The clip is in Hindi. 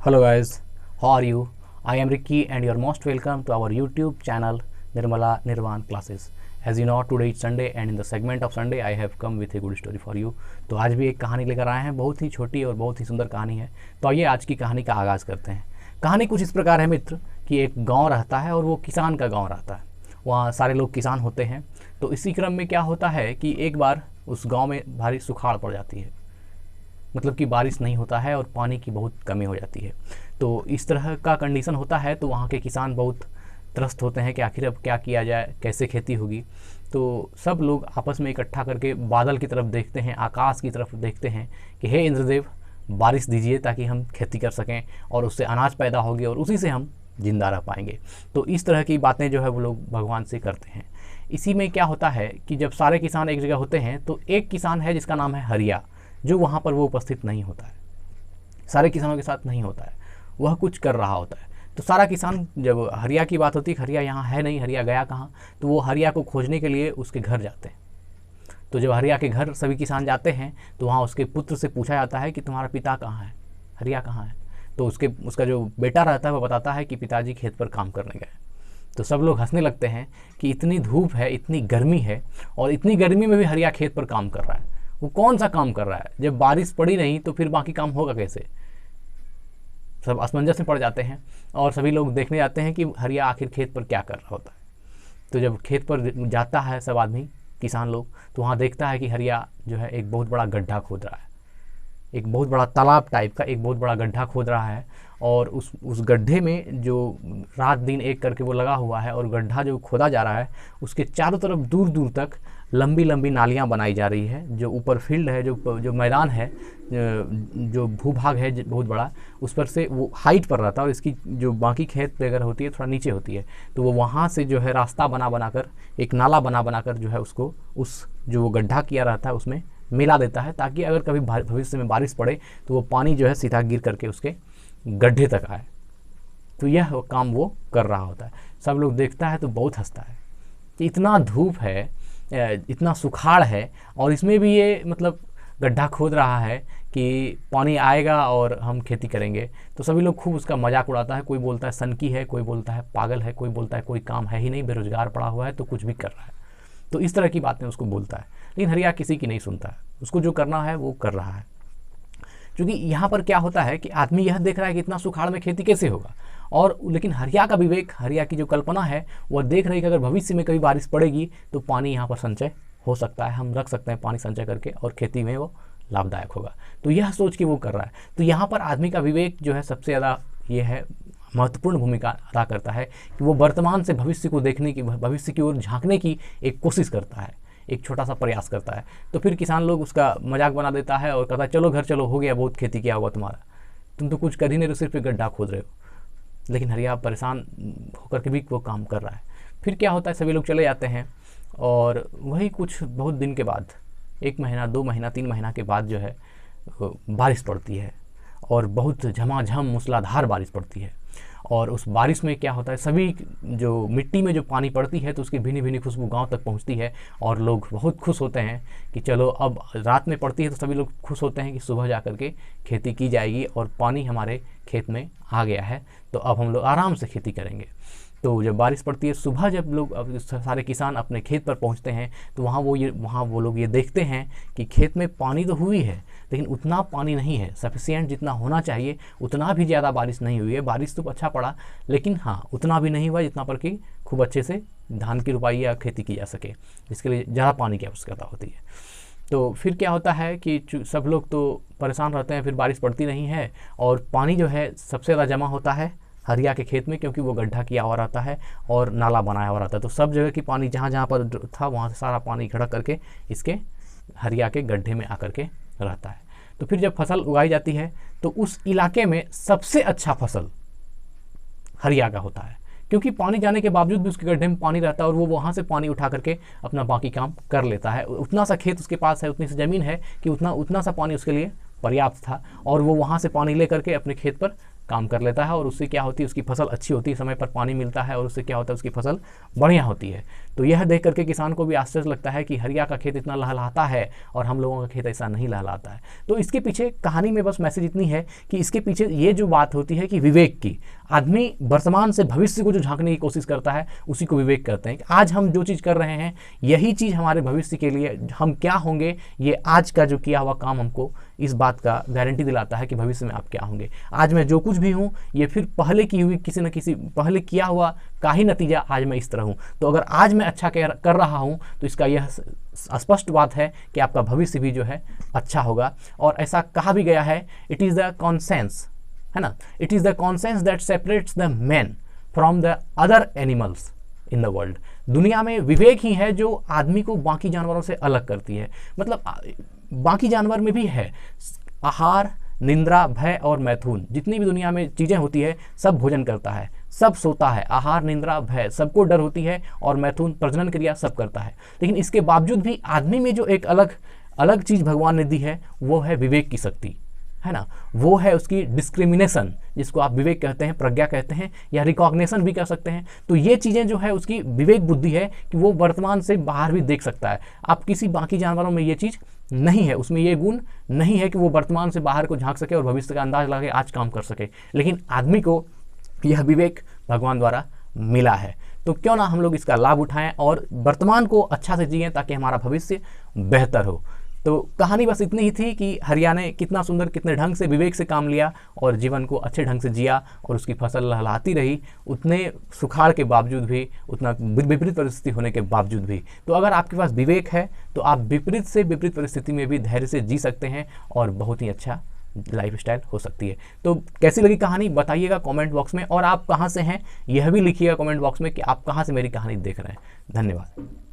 Hello guys, how are you? I am Ricky and you are most welcome to our YouTube channel Nirmala Nirvan Classes. As you know, today is Sunday and in the segment of Sunday I have come with a good story for you. तो आज भी एक कहानी लेकर आए हैं, बहुत ही छोटी और बहुत ही सुंदर कहानी है। तो आइए आज की कहानी का आगाज़ करते हैं। कहानी कुछ इस प्रकार है मित्र कि एक गांव रहता है और वो किसान का गांव रहता है। वहाँ सारे लोग किसान होते हैं। तो इसी क्रम में क्या होता है कि एक बार उस गाँव में भारी सुखाड़ पड़ जाती है, मतलब कि बारिश नहीं होता है और पानी की बहुत कमी हो जाती है। तो इस तरह का कंडीशन होता है तो वहाँ के किसान बहुत त्रस्त होते हैं कि आखिर अब क्या किया जाए, कैसे खेती होगी। तो सब लोग आपस में इकट्ठा करके बादल की तरफ देखते हैं, आकाश की तरफ देखते हैं कि हे इंद्रदेव, बारिश दीजिए ताकि हम खेती कर सकें और उससे अनाज पैदा होगी और उसी से हम जिंदा रह पाएंगे। तो इस तरह की बातें जो है वो लोग भगवान से करते हैं। इसी में क्या होता है कि जब सारे किसान एक जगह होते हैं तो एक किसान है जिसका नाम है हरिया, जो वहाँ पर वो उपस्थित नहीं होता है, सारे किसानों के साथ नहीं होता है, वह कुछ कर रहा होता है। तो सारा किसान, जब हरिया की बात होती है, हरिया यहाँ है नहीं, हरिया गया कहाँ, तो वो हरिया को खोजने के लिए उसके घर जाते हैं। तो जब हरिया के घर सभी किसान जाते हैं तो वहाँ उसके पुत्र से पूछा जाता है कि तुम्हारा पिता कहाँ है, हरिया कहाँ है। तो उसका जो बेटा रहता है वो बताता है कि पिताजी खेत पर काम करने गए। तो सब लोग हंसने लगते हैं कि इतनी धूप है, इतनी गर्मी है और इतनी गर्मी में भी हरिया खेत पर काम कर रहा है। वो कौन सा काम कर रहा है, जब बारिश पड़ी नहीं तो फिर बाकी काम होगा कैसे। सब असमंजस में पड़ जाते हैं और सभी लोग देखने जाते हैं कि हरिया आखिर खेत पर क्या कर रहा होता है। तो जब खेत पर जाता है सब आदमी, किसान लोग, तो वहाँ देखता है कि हरिया जो है एक बहुत बड़ा गड्ढा खोद रहा है, एक बहुत बड़ा तालाब टाइप का एक बहुत बड़ा गड्ढा खोद रहा है। और उस गड्ढे में जो रात दिन एक करके वो लगा हुआ है और गड्ढा जो खोदा जा रहा है उसके चारों तरफ दूर दूर तक लंबी लंबी नालियाँ बनाई जा रही है। जो ऊपर फील्ड है, जो मैदान है, जो भूभाग है बहुत बड़ा, उस पर से वो हाइट पर रहता है और इसकी जो बाकी खेत पे अगर होती है थोड़ा नीचे होती है। तो वो वहाँ से जो है रास्ता बना कर, एक नाला बना कर जो है उसको उस जो वो गड्ढा किया रहता है उसमें मिला देता है, ताकि अगर कभी भविष्य में बारिश पड़े तो वो पानी जो है सीधा गिर करके उसके गड्ढे तक आए। तो यह काम वो कर रहा होता है। सब लोग देखता है तो बहुत हंसता है कि इतना धूप है, इतना सुखाड़ है और इसमें भी ये मतलब गड्ढा खोद रहा है कि पानी आएगा और हम खेती करेंगे। तो सभी लोग खूब उसका मजाक उड़ाता है। कोई बोलता है सनकी है, कोई बोलता है पागल है, कोई बोलता है कोई काम है ही नहीं, बेरोजगार पड़ा हुआ है तो कुछ भी कर रहा है। तो इस तरह की बातें उसको बोलता है, लेकिन हरिया किसी की नहीं सुनता है। उसको जो करना है वो कर रहा है। क्योंकि यहाँ पर क्या होता है कि आदमी यह देख रहा है कि इतना सुखाड़ में खेती कैसे होगा, और लेकिन हरिया का विवेक, हरिया की जो कल्पना है वह देख रही है कि अगर भविष्य में कभी बारिश पड़ेगी तो पानी यहाँ पर संचय हो सकता है, हम रख सकते हैं पानी संचय करके और खेती में वो लाभदायक होगा। तो यह सोच के वो कर रहा है। तो यहाँ पर आदमी का विवेक जो है सबसे ज़्यादा ये है, महत्वपूर्ण भूमिका अदा करता है कि वो वर्तमान से भविष्य को देखने की, भविष्य की ओर झांकने की एक कोशिश करता है, एक छोटा सा प्रयास करता है। तो फिर किसान लोग उसका मजाक बना देता है और कहता है चलो घर चलो, हो गया, बहुत खेती किया हुआ तुम्हारा, तुम तो कुछ कर ही नहीं रहे, सिर्फ एक गड्ढा खोद रहे हो। लेकिन हरिया परेशान होकर के भी वो काम कर रहा है। फिर क्या होता है, सभी लोग चले जाते हैं और वही कुछ बहुत दिन के बाद, 1 महीना 2 महीना 3 महीना के बाद जो है बारिश पड़ती है और बहुत झमाझम मूसलाधार बारिश पड़ती है। और उस बारिश में क्या होता है, सभी जो मिट्टी में जो पानी पड़ती है तो उसकी भीनी भीनी खुशबू गांव तक पहुंचती है और लोग बहुत खुश होते हैं कि चलो अब रात में पड़ती है तो सभी लोग खुश होते हैं कि सुबह जा कर के खेती की जाएगी और पानी हमारे खेत में आ गया है तो अब हम लोग आराम से खेती करेंगे। तो जब बारिश पड़ती है सुबह, जब लोग सारे किसान अपने खेत पर पहुंचते हैं तो वहाँ वो लोग ये देखते हैं कि खेत में पानी तो हुई है लेकिन उतना पानी नहीं है, सफिशिएंट जितना होना चाहिए उतना भी ज़्यादा बारिश नहीं हुई है। बारिश तो अच्छा पड़ा लेकिन हाँ उतना भी नहीं हुआ जितना पर कि खूब अच्छे से धान की रुपाई या खेती की जा सके, इसके लिए ज़्यादा पानी की आवश्यकता होती है। तो फिर क्या होता है कि सब लोग तो परेशान रहते हैं, फिर बारिश पड़ती नहीं है और पानी जो है सबसे ज़्यादा जमा होता है हरिया के खेत में, क्योंकि वो गड्ढा किया हुआ रहता है और नाला बनाया हुआ रहता है। तो सब जगह की पानी जहाँ जहाँ पर था वहाँ से सारा पानी इकट्ठा करके इसके हरिया के गड्ढे में आकर के रहता है। तो फिर जब फसल उगाई जाती है तो उस इलाके में सबसे अच्छा फसल हरिया का होता है, क्योंकि पानी जाने के बावजूद भी उसके गड्ढे में पानी रहता है और वो वहाँ से पानी उठा करके अपना बाकी काम कर लेता है। उतना सा खेत उसके पास है, उतनी सी ज़मीन है कि उतना सा पानी उसके लिए पर्याप्त था और वो वहाँ से पानी ले करके अपने खेत पर काम कर लेता है और उससे क्या होती है, उसकी फसल अच्छी होती है, समय पर पानी मिलता है और उससे क्या होता है, उसकी फसल बढ़िया होती है। तो यह देख करके किसान को भी आश्चर्य लगता है कि हरिया का खेत इतना लहलहाता है और हम लोगों का खेत ऐसा नहीं लहलहाता है। तो इसके पीछे कहानी में बस मैसेज इतनी है कि इसके पीछे ये जो बात होती है कि विवेक की, आदमी वर्तमान से भविष्य को जो झांकने की कोशिश करता है उसी को विवेक करते हैं कि आज हम जो चीज़ कर रहे हैं यही चीज़ हमारे भविष्य के लिए हम क्या होंगे, ये आज का जो किया हुआ काम हमको इस बात का गारंटी दिलाता है कि भविष्य में आप क्या होंगे। आज मैं जो कुछ भी हूँ ये फिर पहले की हुई किसी न किसी पहले किया हुआ का ही नतीजा आज मैं इस तरह हूँ। तो अगर आज मैं अच्छा कर रहा हूँ तो इसका यह स्पष्ट बात है कि आपका भविष्य भी जो है अच्छा होगा। और ऐसा कहा भी गया है, इट इज़ द कॉन्सेंस, है ना, it is the conscience that separates the man from the other animals in the world. दुनिया में विवेक ही है जो आदमी को बाकी जानवरों से अलग करती है। मतलब बाकी जानवर में भी है आहार, निंद्रा, भय और मैथुन, जितनी भी दुनिया में चीज़ें होती है सब भोजन करता है, सब सोता है, आहार, निंद्रा, भय, सबको डर होती है और मैथुन प्रजनन क्रिया सब करता है। लेकिन इसके बावजूद भी आदमी में जो एक अलग चीज़ भगवान ने दी है वो है विवेक की शक्ति, है ना, वो है उसकी डिस्क्रिमिनेशन, जिसको आप विवेक कहते हैं, प्रज्ञा कहते हैं या रिकॉग्निशन भी कह सकते हैं। तो ये चीज़ें जो है उसकी विवेक बुद्धि है कि वो वर्तमान से बाहर भी देख सकता है। आप किसी बाकी जानवरों में ये चीज़ नहीं है, उसमें ये गुण नहीं है कि वो वर्तमान से बाहर को झांक सके और भविष्य का अंदाज लगा के आज काम कर सके। लेकिन आदमी को यह विवेक भगवान द्वारा मिला है। तो क्यों ना हम लोग इसका लाभ उठाएं और वर्तमान को अच्छा से जिएं ताकि हमारा भविष्य बेहतर हो। तो कहानी बस इतनी ही थी कि हरिया ने कितना सुंदर, कितने ढंग से विवेक से काम लिया और जीवन को अच्छे ढंग से जिया और उसकी फसल लहलहाती रही, उतने सुखाड़ के बावजूद भी, उतना विपरीत परिस्थिति होने के बावजूद भी। तो अगर आपके पास विवेक है तो आप विपरीत से विपरीत परिस्थिति में भी धैर्य से जी सकते हैं और बहुत ही अच्छा लाइफस्टाइल हो सकती है। तो कैसी लगी कहानी बताइएगा कमेंट बॉक्स में, और आप कहाँ से हैं यह भी लिखिएगा कमेंट बॉक्स में कि आप कहाँ से मेरी कहानी देख रहे हैं। धन्यवाद।